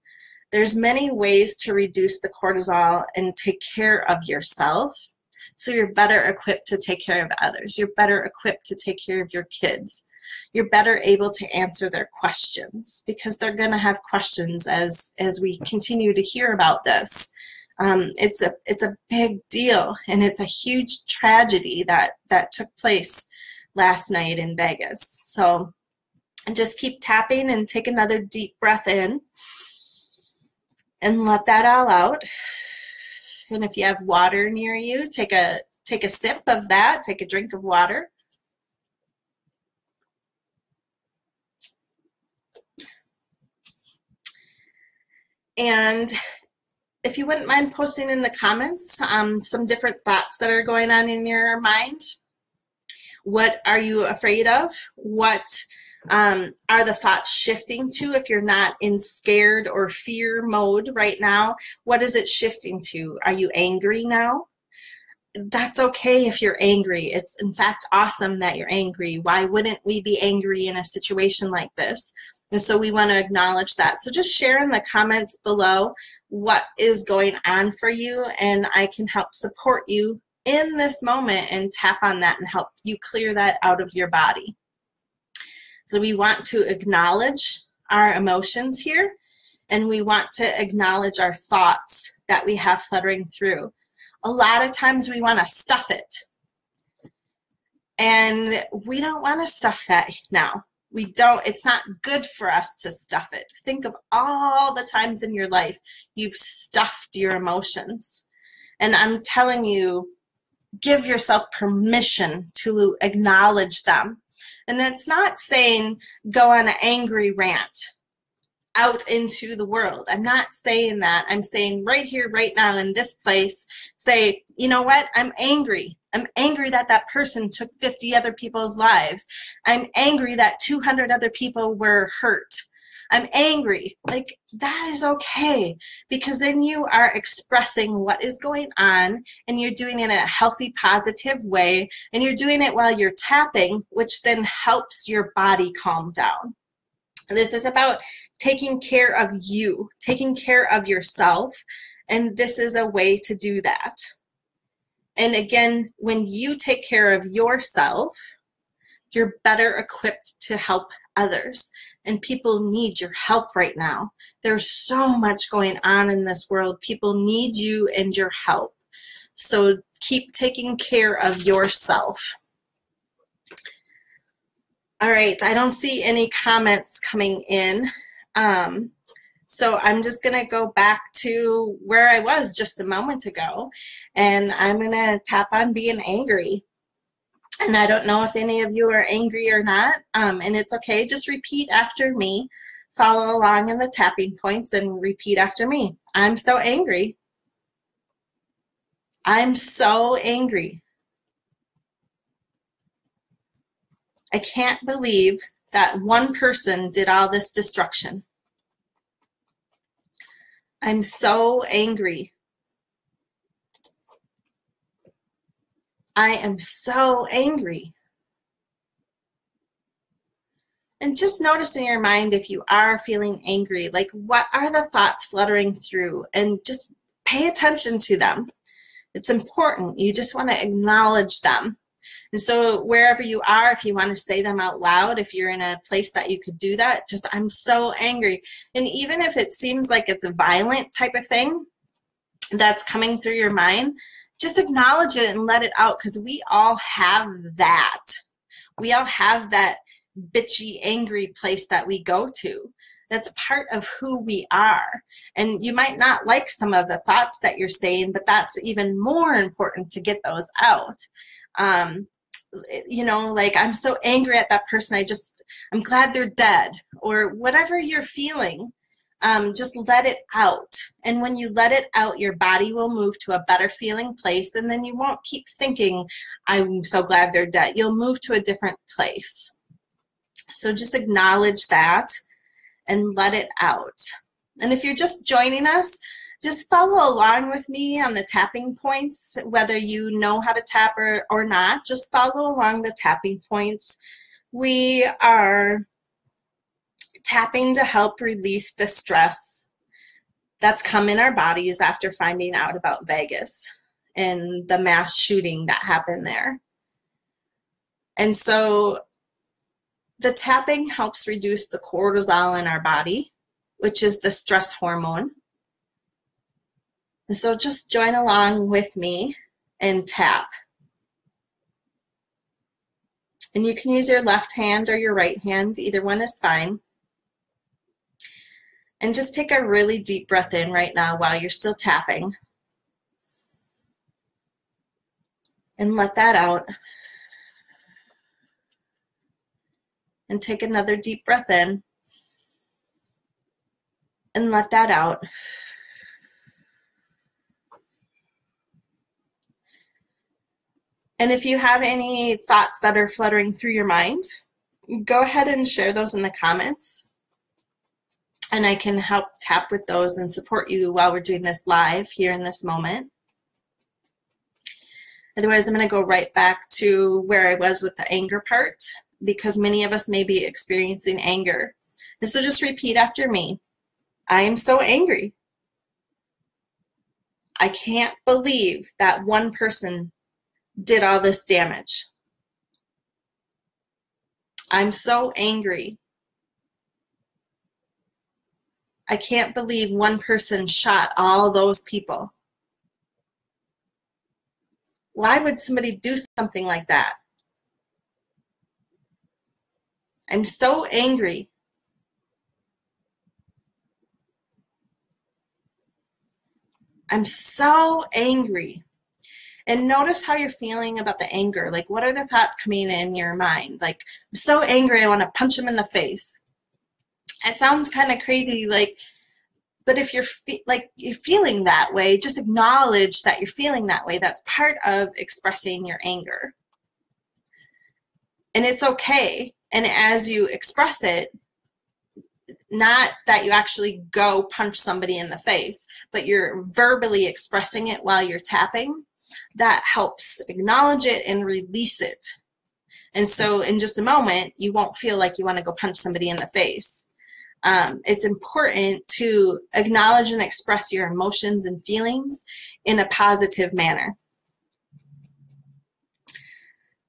There's many ways to reduce the cortisol and take care of yourself, so you're better equipped to take care of others. You're better equipped to take care of your kids. You're better able to answer their questions, because they're going to have questions as we continue to hear about this. It's a big deal, and it's a huge tragedy that took place last night in Vegas. So just keep tapping and take another deep breath in and let that all out. And if you have water near you, take a sip of that, take a drink of water. And if you wouldn't mind posting in the comments some different thoughts that are going on in your mind. What are you afraid of? What are the thoughts shifting to? If you're not in scared or fear mode right now, what is it shifting to? Are you angry now? That's okay if you're angry. It's in fact awesome that you're angry. Why wouldn't we be angry in a situation like this? And so we want to acknowledge that. So just share in the comments below what is going on for you, and I can help support you in this moment and tap on that and help you clear that out of your body. So we want to acknowledge our emotions here, and we want to acknowledge our thoughts that we have fluttering through. A lot of times we want to stuff it, and we don't want to stuff that now. We don't. It's not good for us to stuff it. Think of all the times in your life you've stuffed your emotions. And I'm telling you, give yourself permission to acknowledge them. And it's not saying go on an angry rant out into the world. I'm not saying that. I'm saying right here, right now, in this place, say, you know what? I'm angry. I'm angry that that person took 50 other people's lives. I'm angry that 200 other people were hurt. I'm angry. Like, that is okay, because then you are expressing what is going on, and you're doing it in a healthy, positive way, and you're doing it while you're tapping, which then helps your body calm down. This is about taking care of you, taking care of yourself, and this is a way to do that. And again, when you take care of yourself, you're better equipped to help others. And people need your help right now. There's so much going on in this world. People need you and your help. So keep taking care of yourself. All right, I don't see any comments coming in. So I'm just going to go back to where I was just a moment ago, and I'm going to tap on being angry. And I don't know if any of you are angry or not, and it's okay. Just repeat after me. follow along in the tapping points and repeat after me. I'm so angry. I'm so angry. I can't believe that one person did all this destruction. I'm so angry. I am so angry. And just notice in your mind if you are feeling angry, like what are the thoughts fluttering through, and just pay attention to them. It's important. You just want to acknowledge them. And so wherever you are, if you want to say them out loud, if you're in a place that you could do that, just I'm so angry. And even if it seems like it's a violent type of thing that's coming through your mind, just acknowledge it and let it out, because we all have that. We all have that bitchy, angry place that we go to. That's part of who we are. And you might not like some of the thoughts that you're saying, but that's even more important to get those out. You know, like, I'm so angry at that person, I'm glad they're dead, or whatever you're feeling. Just let it out. And when you let it out, your body will move to a better feeling place, and then you won't keep thinking, I'm so glad they're dead. You'll move to a different place. So just acknowledge that and let it out. And if you're just joining us, just follow along with me on the tapping points, whether you know how to tap or not. Just follow along the tapping points. We are tapping to help release the stress that's come in our bodies after finding out about Vegas and the mass shooting that happened there. And so the tapping helps reduce the cortisol in our body, which is the stress hormone. And so just join along with me and tap. And you can use your left hand or your right hand, either one is fine. And just take a really deep breath in right now while you're still tapping. And let that out. And take another deep breath in. And let that out. And if you have any thoughts that are fluttering through your mind, go ahead and share those in the comments. And I can help tap with those and support you while we're doing this live here in this moment. Otherwise, I'm going to go right back to where I was with the anger part, because many of us may be experiencing anger. And so just repeat after me. I am so angry. I can't believe that one person did all this damage. I'm so angry. I can't believe one person shot all those people. Why would somebody do something like that? I'm so angry. I'm so angry. And notice how you're feeling about the anger. Like, what are the thoughts coming in your mind? Like, I'm so angry, I want to punch him in the face. It sounds kind of crazy, like, but if you're feeling that way, just acknowledge that you're feeling that way. That's part of expressing your anger. And it's okay. And as you express it, not that you actually go punch somebody in the face, but you're verbally expressing it while you're tapping, that helps acknowledge it and release it. And so in just a moment, you won't feel like you want to go punch somebody in the face. It's important to acknowledge and express your emotions and feelings in a positive manner.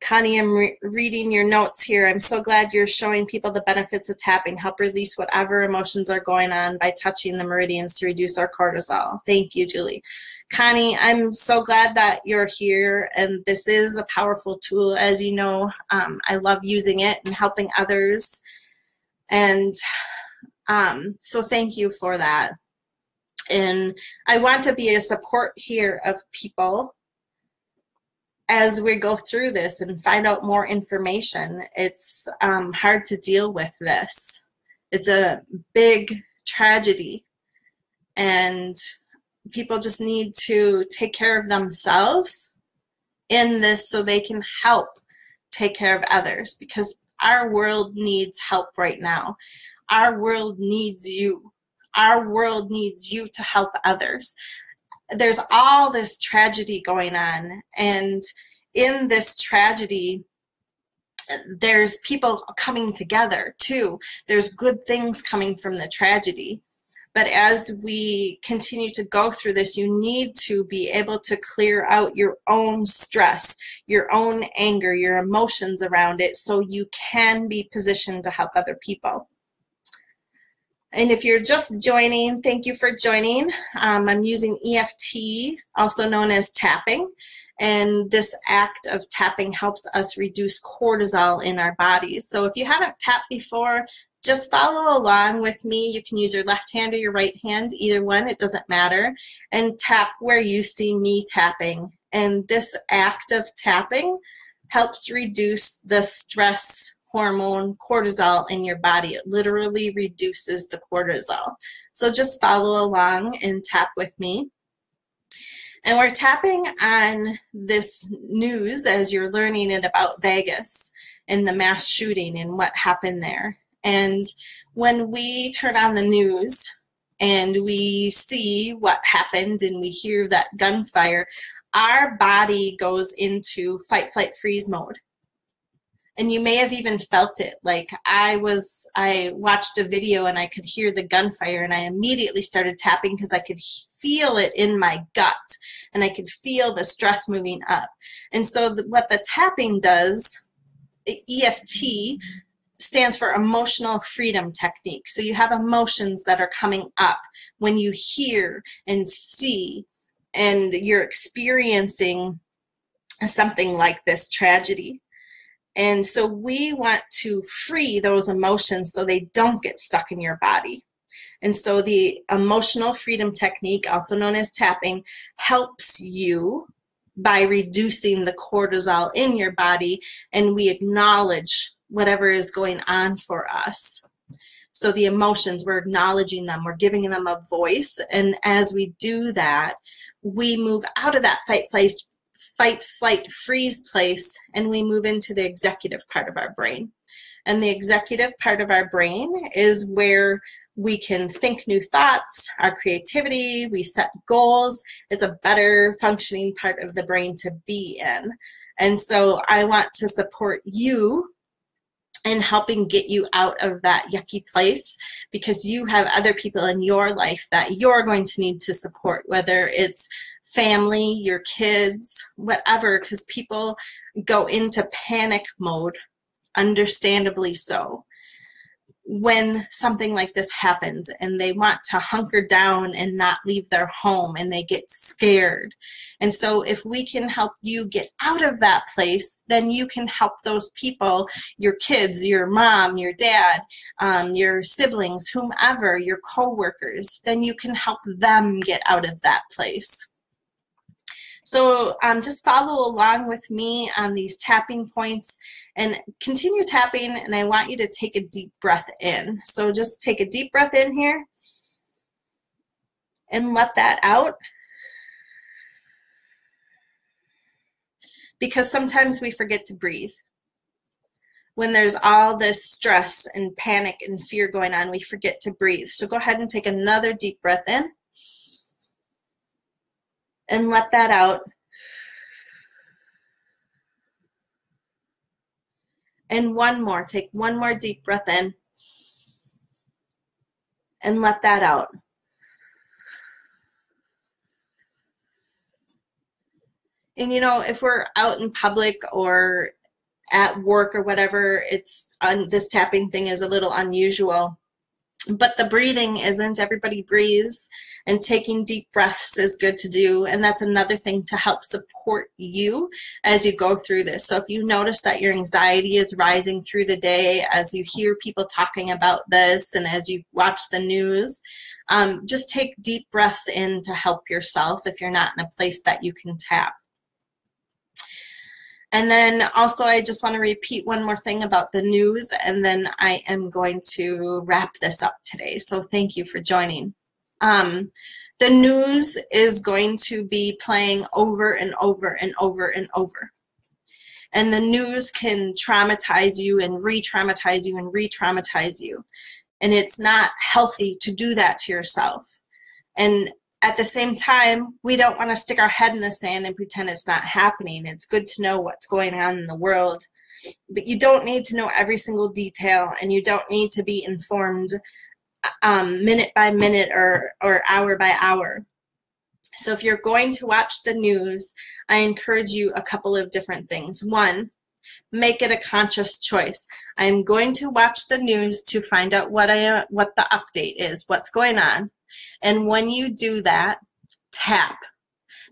Connie, I'm reading your notes here. I'm so glad you're showing people the benefits of tapping. Help release whatever emotions are going on by touching the meridians to reduce our cortisol. Thank you, Julie. Connie, I'm so glad that you're here, and this is a powerful tool. As you know, I love using it and helping others. And so thank you for that. And I want to be a support here of people as we go through this and find out more information. It's hard to deal with this. It's a big tragedy, and people just need to take care of themselves in this so they can help take care of others, because our world needs help right now. Our world needs you. Our world needs you to help others. There's all this tragedy going on, and in this tragedy, there's people coming together too. There's good things coming from the tragedy. But as we continue to go through this, you need to be able to clear out your own stress, your own anger, your emotions around it, so you can be positioned to help other people. And if you're just joining, thank you for joining. I'm using EFT, also known as tapping. And this act of tapping helps us reduce cortisol in our bodies. So if you haven't tapped before, just follow along with me. You can use your left hand or your right hand, either one, it doesn't matter. And tap where you see me tapping. And this act of tapping helps reduce the stress hormone cortisol in your body. It literally reduces the cortisol. So just follow along and tap with me. And we're tapping on this news as you're learning it about Vegas and the mass shooting and what happened there. And when we turn on the news and we see what happened and we hear that gunfire, our body goes into fight, flight, freeze mode. And you may have even felt it. Like I watched a video and I could hear the gunfire, and I immediately started tapping because I could feel it in my gut and I could feel the stress moving up. And so what the tapping does, EFT stands for emotional freedom technique. So you have emotions that are coming up when you hear and see and you're experiencing something like this tragedy. And so we want to free those emotions so they don't get stuck in your body. And so the emotional freedom technique, also known as tapping, helps you by reducing the cortisol in your body, and we acknowledge whatever is going on for us. So the emotions, we're acknowledging them, we're giving them a voice, and as we do that, we move out of that fight, flight, freeze place, and we move into the executive part of our brain. And the executive part of our brain is where we can think new thoughts, our creativity, we set goals. It's a better functioning part of the brain to be in. And so I want to support you in helping get you out of that yucky place, because you have other people in your life that you're going to need to support, whether it's family, your kids, whatever, because people go into panic mode, understandably so, when something like this happens, and they want to hunker down and not leave their home, and they get scared. And so if we can help you get out of that place, then you can help those people, your kids, your mom, your dad, your siblings, whomever, your coworkers, then you can help them get out of that place. So just follow along with me on these tapping points and continue tapping, and I want you to take a deep breath in. So just take a deep breath in here and let that out. Because sometimes we forget to breathe. When there's all this stress and panic and fear going on, we forget to breathe. So go ahead and take another deep breath in and let that out. And one more, take one more deep breath in and let that out. And you know, if we're out in public or at work or whatever, this tapping thing is a little unusual. But the breathing isn't. Everybody breathes, and taking deep breaths is good to do. And that's another thing to help support you as you go through this. So if you notice that your anxiety is rising through the day, as you hear people talking about this, and as you watch the news, just take deep breaths in to help yourself if you're not in a place that you can tap. And then also I just want to repeat one more thing about the news, and then I am going to wrap this up today. So thank you for joining. The news is going to be playing over and over and over and over. And the news can traumatize you and re-traumatize you and re-traumatize you. And it's not healthy to do that to yourself. And at the same time, we don't want to stick our head in the sand and pretend it's not happening. It's good to know what's going on in the world, but you don't need to know every single detail, and you don't need to be informed minute by minute or hour by hour. So if you're going to watch the news, I encourage you a couple of different things. One, make it a conscious choice. I'm going to watch the news to find out what the update is, what's going on. And when you do that, tap,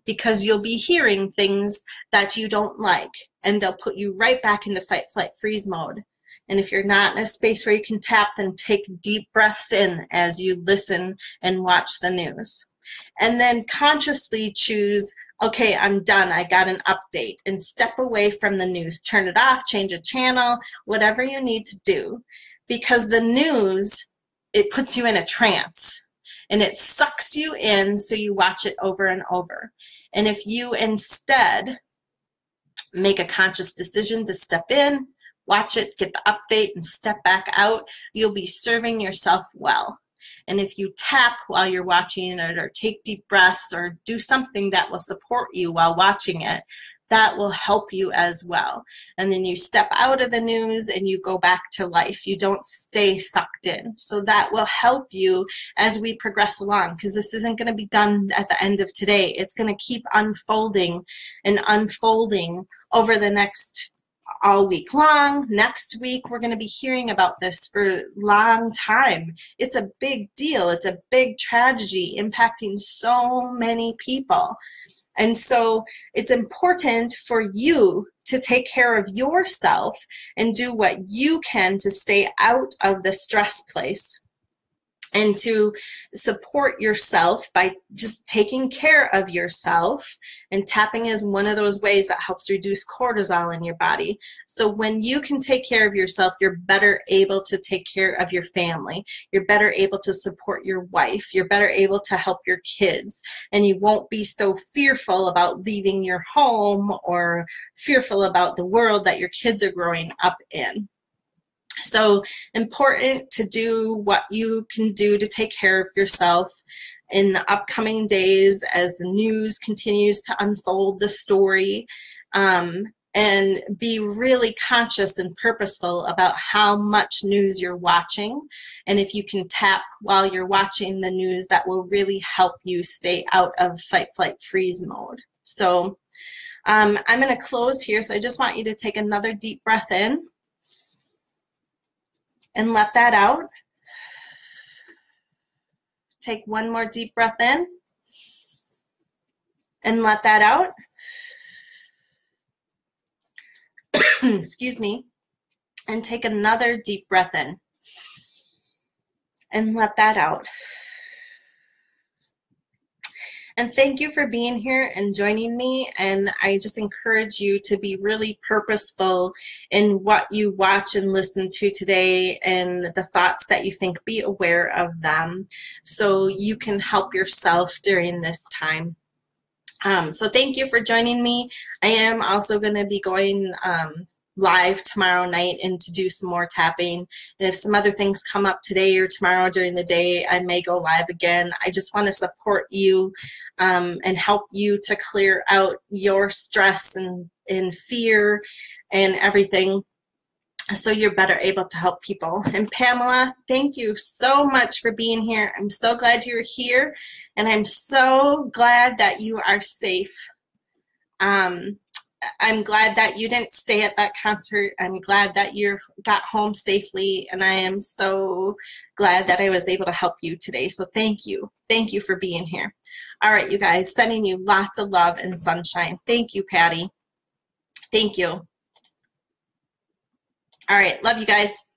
because you'll be hearing things that you don't like, and they'll put you right back into fight, flight, freeze mode. And if you're not in a space where you can tap, then take deep breaths in as you listen and watch the news. And then consciously choose, okay, I'm done, I got an update, and step away from the news. Turn it off, change a channel, whatever you need to do. Because the news, it puts you in a trance. And it sucks you in, so you watch it over and over. And if you instead make a conscious decision to step in, watch it, get the update, and step back out, you'll be serving yourself well. And if you tap while you're watching it, or take deep breaths, or do something that will support you while watching it, that will help you as well. And then you step out of the news and you go back to life. You don't stay sucked in. So that will help you as we progress along, because this isn't going to be done at the end of today. It's going to keep unfolding and unfolding over the next all week long. Next week, we're going to be hearing about this for a long time. It's a big deal. It's a big tragedy impacting so many people. And so it's important for you to take care of yourself and do what you can to stay out of the stress place, and to support yourself by just taking care of yourself. And tapping is one of those ways that helps reduce cortisol in your body. So when you can take care of yourself, you're better able to take care of your family. You're better able to support your wife. You're better able to help your kids. And you won't be so fearful about leaving your home, or fearful about the world that your kids are growing up in. So important to do what you can do to take care of yourself in the upcoming days as the news continues to unfold the story, and be really conscious and purposeful about how much news you're watching. And if you can tap while you're watching the news, that will really help you stay out of fight, flight, freeze mode. So I'm going to close here. So I just want you to take another deep breath in. And let that out. Take one more deep breath in. And let that out. Excuse me. And take another deep breath in. And let that out. And thank you for being here and joining me. And I just encourage you to be really purposeful in what you watch and listen to today, and the thoughts that you think. Be aware of them so you can help yourself during this time. So thank you for joining me. I am also going to be going live tomorrow night and to do some more tapping. And if some other things come up today or tomorrow during the day, I may go live again. I just want to support you and help you to clear out your stress and fear and everything, so you're better able to help people. And Pamela, thank you so much for being here. I'm so glad you're here, and I'm so glad that you are safe. I'm glad that you didn't stay at that concert. I'm glad that you got home safely, and I am so glad that I was able to help you today. So thank you. Thank you for being here. All right, you guys, sending you lots of love and sunshine. Thank you, Patty. Thank you. All right, love you guys.